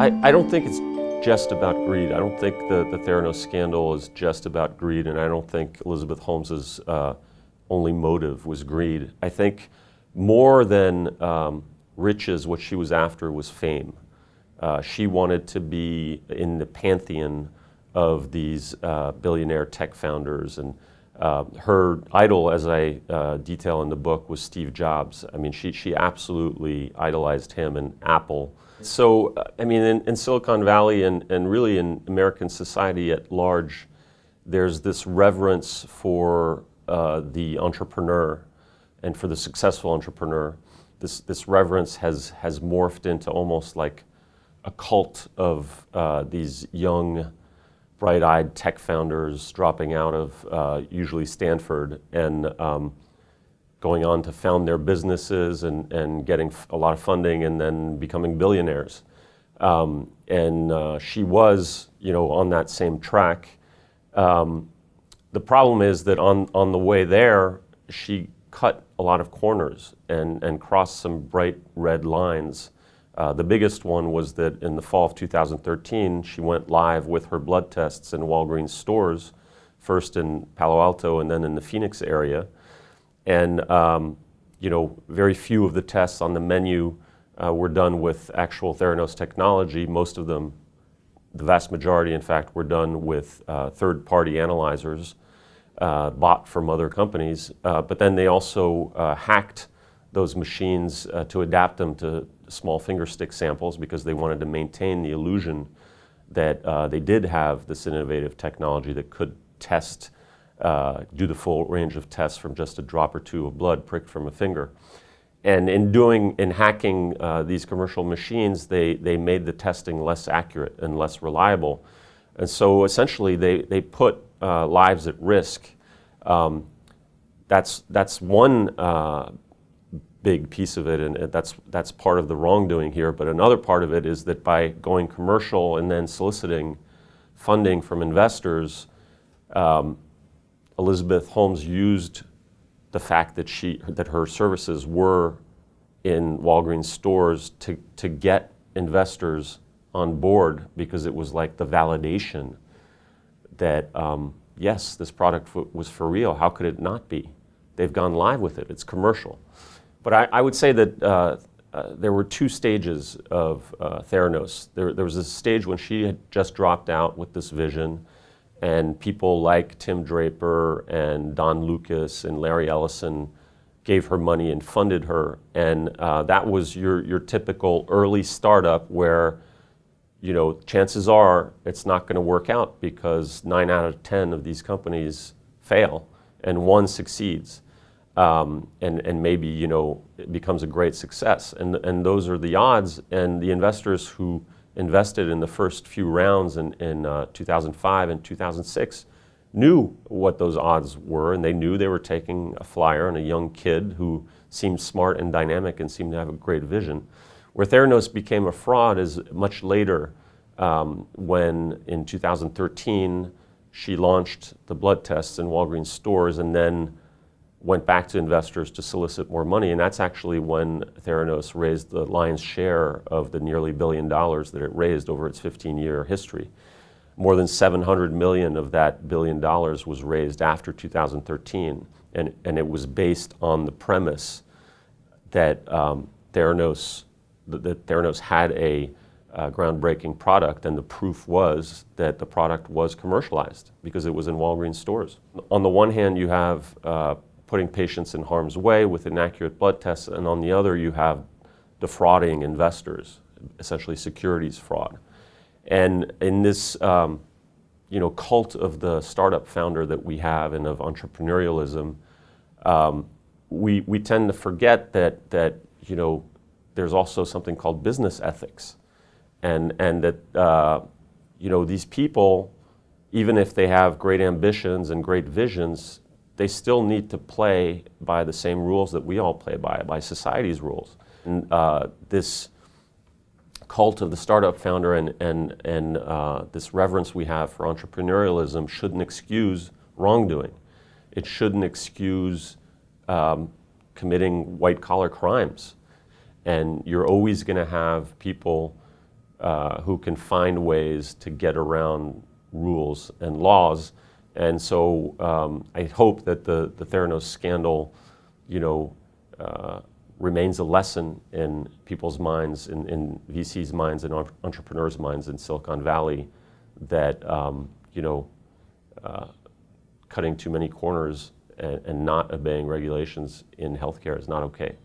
I don't think it's just about greed. I don't think the Theranos scandal is just about greed, and I don't think Elizabeth Holmes's only motive was greed. I think more than riches, what she was after was fame. She wanted to be in the pantheon of these billionaire tech founders, and her idol, as I detail in the book, was Steve Jobs. I mean, she absolutely idolized him and Apple. So, I mean, in Silicon Valley and really in American society at large, there's this reverence for the entrepreneur and for the successful entrepreneur. This reverence has morphed into almost like a cult of these young, bright-eyed tech founders dropping out of usually Stanford and going on to found their businesses and getting a lot of funding and then becoming billionaires. She was, on that same track. The problem is that on the way there, she cut a lot of corners and crossed some bright red lines. The biggest one was that in the fall of 2013, she went live with her blood tests in Walgreens stores, first in Palo Alto and then in the Phoenix area. And very few of the tests on the menu were done with actual Theranos technology. Most of them, the vast majority, in fact, were done with third-party analyzers bought from other companies. But then they also hacked those machines to adapt them to small finger stick samples because they wanted to maintain the illusion that they did have this innovative technology that could test, do the full range of tests from just a drop or two of blood pricked from a finger. And in hacking these commercial machines, they made the testing less accurate and less reliable. And so essentially they put lives at risk. That's one big piece of it, and that's part of the wrongdoing here. But another part of it is that by going commercial and then soliciting funding from investors, Elizabeth Holmes used the fact that her services were in Walgreens stores to get investors on board, because it was like the validation that yes, this product was for real. How could it not be? They've gone live with it. It's commercial. But I would say that there were two stages of Theranos. There was this stage when she had just dropped out with this vision, and people like Tim Draper and Don Lucas and Larry Ellison gave her money and funded her. And that was your typical early startup where, chances are it's not going to work out because 9 out of 10 of these companies fail and one succeeds. And maybe, it becomes a great success. And those are the odds. And the investors who invested in the first few rounds in 2005 and 2006 knew what those odds were, and they knew they were taking a flyer on a young kid who seemed smart and dynamic and seemed to have a great vision. Where Theranos became a fraud is much later, when in 2013 she launched the blood tests in Walgreens stores and then went back to investors to solicit more money. And that's actually when Theranos raised the lion's share of the nearly $1 billion that it raised over its 15-year history. More than $700 million of that $1 billion was raised after 2013. And it was based on the premise that Theranos had a groundbreaking product, and the proof was that the product was commercialized because it was in Walgreens stores. On the one hand, you have putting patients in harm's way with inaccurate blood tests, and on the other you have defrauding investors, essentially securities fraud. And in this cult of the startup founder that we have and of entrepreneurialism, we tend to forget that there's also something called business ethics, and that these people, even if they have great ambitions and great visions, they still need to play by the same rules that we all play by society's rules. And this cult of the startup founder and this reverence we have for entrepreneurialism shouldn't excuse wrongdoing. It shouldn't excuse committing white-collar crimes. And you're always going to have people who can find ways to get around rules and laws. And so I hope that the Theranos scandal, remains a lesson in people's minds, in VCs' minds, and entrepreneurs' minds in Silicon Valley, that cutting too many corners and not obeying regulations in healthcare is not okay.